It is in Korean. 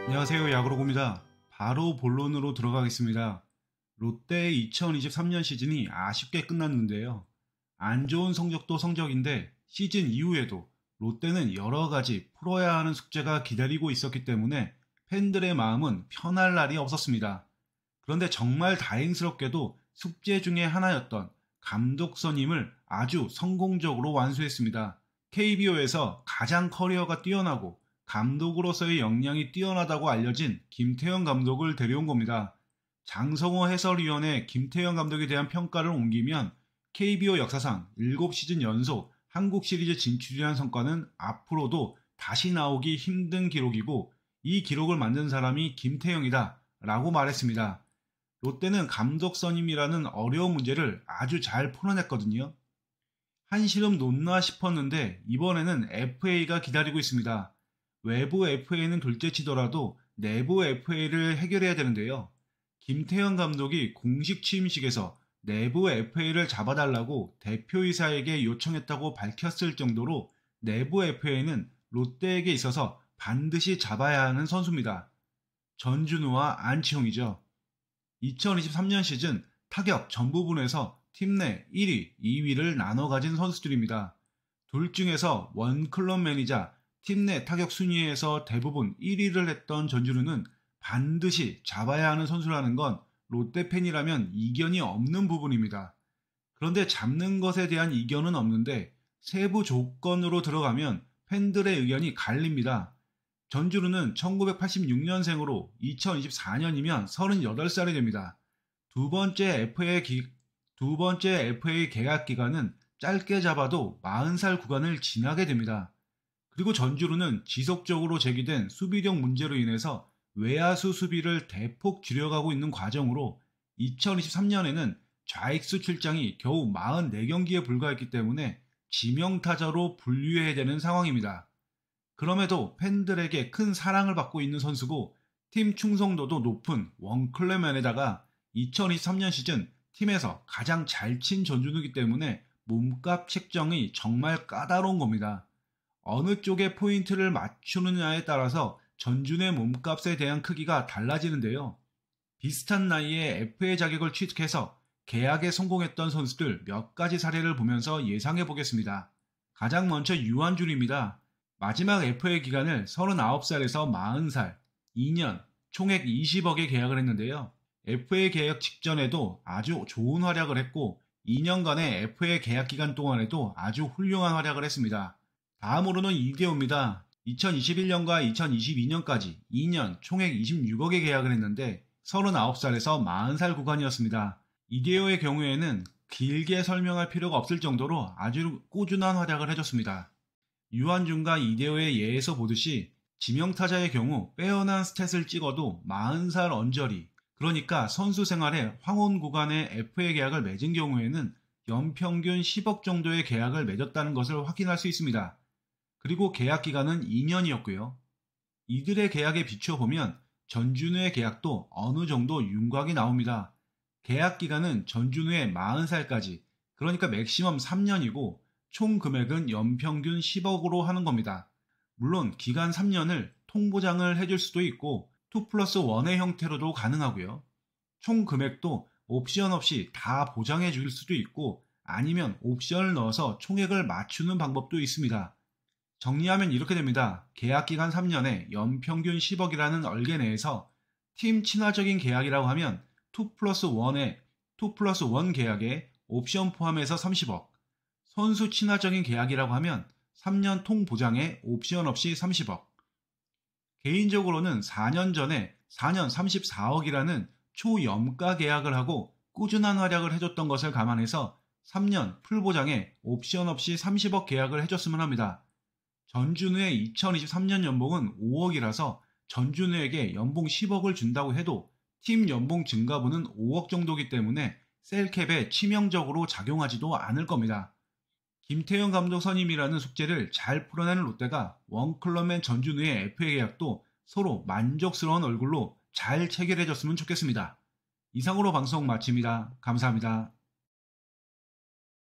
안녕하세요. 야구로고입니다. 바로 본론으로 들어가겠습니다. 롯데의 2023년 시즌이 아쉽게 끝났는데요. 안 좋은 성적도 성적인데 시즌 이후에도 롯데는 여러가지 풀어야 하는 숙제가 기다리고 있었기 때문에 팬들의 마음은 편할 날이 없었습니다. 그런데 정말 다행스럽게도 숙제 중에 하나였던 감독 선임을 아주 성공적으로 완수했습니다. KBO에서 가장 커리어가 뛰어나고 감독으로서의 역량이 뛰어나다고 알려진 김태형 감독을 데려온 겁니다. 장성호 해설위원의 김태형 감독에 대한 평가를 옮기면 KBO 역사상 7시즌 연속 한국 시리즈 진출이라는 성과는 앞으로도 다시 나오기 힘든 기록이고 이 기록을 만든 사람이 김태형이다 라고 말했습니다. 롯데는 감독 선임이라는 어려운 문제를 아주 잘 풀어냈거든요. 한시름 놓나 싶었는데 이번에는 FA가 기다리고 있습니다. 외부 FA는 둘째치더라도 내부 FA를 해결해야 되는데요. 김태형 감독이 공식 취임식에서 내부 FA를 잡아달라고 대표이사에게 요청했다고 밝혔을 정도로 내부 FA는 롯데에게 있어서 반드시 잡아야 하는 선수입니다. 전준우와 안치홍이죠. 2023년 시즌 타격 전 부분에서 팀 내 1위, 2위를 나눠 가진 선수들입니다. 둘 중에서 원클럽 매니저 팀 내 타격 순위에서 대부분 1위를 했던 전준우는 반드시 잡아야 하는 선수라는 건 롯데 팬이라면 이견이 없는 부분입니다. 그런데 잡는 것에 대한 이견은 없는데 세부 조건으로 들어가면 팬들의 의견이 갈립니다. 전준우는 1986년생으로 2024년이면 38살이 됩니다. 두 번째 FA 계약 기간은 짧게 잡아도 40살 구간을 지나게 됩니다. 그리고 전준우는 지속적으로 제기된 수비력 문제로 인해서 외야수 수비를 대폭 줄여가고 있는 과정으로 2023년에는 좌익수 출장이 겨우 44경기에 불과했기 때문에 지명타자로 분류해야 되는 상황입니다. 그럼에도 팬들에게 큰 사랑을 받고 있는 선수고 팀 충성도도 높은 원클레맨에다가 2023년 시즌 팀에서 가장 잘 친 전준우이기 때문에 몸값 책정이 정말 까다로운 겁니다. 어느 쪽에 포인트를 맞추느냐에 따라서 전준우의 몸값에 대한 크기가 달라지는데요. 비슷한 나이에 FA 자격을 취득해서 계약에 성공했던 선수들 몇 가지 사례를 보면서 예상해 보겠습니다. 가장 먼저 유한준입니다. 마지막 FA 기간을 39살에서 40살, 2년, 총액 20억에 계약을 했는데요. FA 계약 직전에도 아주 좋은 활약을 했고 2년간의 FA 계약 기간 동안에도 아주 훌륭한 활약을 했습니다. 다음으로는 이대호입니다. 2021년과 2022년까지 2년 총액 26억에 계약을 했는데 39살에서 40살 구간이었습니다. 이대호의 경우에는 길게 설명할 필요가 없을 정도로 아주 꾸준한 활약을 해줬습니다. 유한준과 이대호의 예에서 보듯이 지명타자의 경우 빼어난 스탯을 찍어도 40살 언저리, 그러니까 선수 생활에 황혼 구간의 FA 계약을 맺은 경우에는 연평균 10억 정도의 계약을 맺었다는 것을 확인할 수 있습니다. 그리고 계약 기간은 2년이었고요. 이들의 계약에 비춰보면 전준우의 계약도 어느 정도 윤곽이 나옵니다. 계약 기간은 전준우의 40살까지, 그러니까 맥시멈 3년이고 총 금액은 연평균 10억으로 하는 겁니다. 물론 기간 3년을 통보장을 해줄 수도 있고 2+1의 형태로도 가능하고요. 총 금액도 옵션 없이 다 보장해 줄 수도 있고 아니면 옵션을 넣어서 총액을 맞추는 방법도 있습니다. 정리하면 이렇게 됩니다. 계약 기간 3년에 연평균 10억이라는 얼개 내에서 팀 친화적인 계약이라고 하면 2+1 계약에 옵션 포함해서 30억, 선수 친화적인 계약이라고 하면 3년 통 보장에 옵션 없이 30억. 개인적으로는 4년 전에 4년 34억이라는 초염가 계약을 하고 꾸준한 활약을 해줬던 것을 감안해서 3년 풀보장에 옵션 없이 30억 계약을 해줬으면 합니다. 전준우의 2023년 연봉은 5억이라서 전준우에게 연봉 10억을 준다고 해도 팀 연봉 증가분은 5억 정도이기 때문에 셀캡에 치명적으로 작용하지도 않을 겁니다. 김태형 감독 선임이라는 숙제를 잘 풀어내는 롯데가 원클럽맨 전준우의 FA 계약도 서로 만족스러운 얼굴로 잘 체결해줬으면 좋겠습니다. 이상으로 방송 마칩니다. 감사합니다.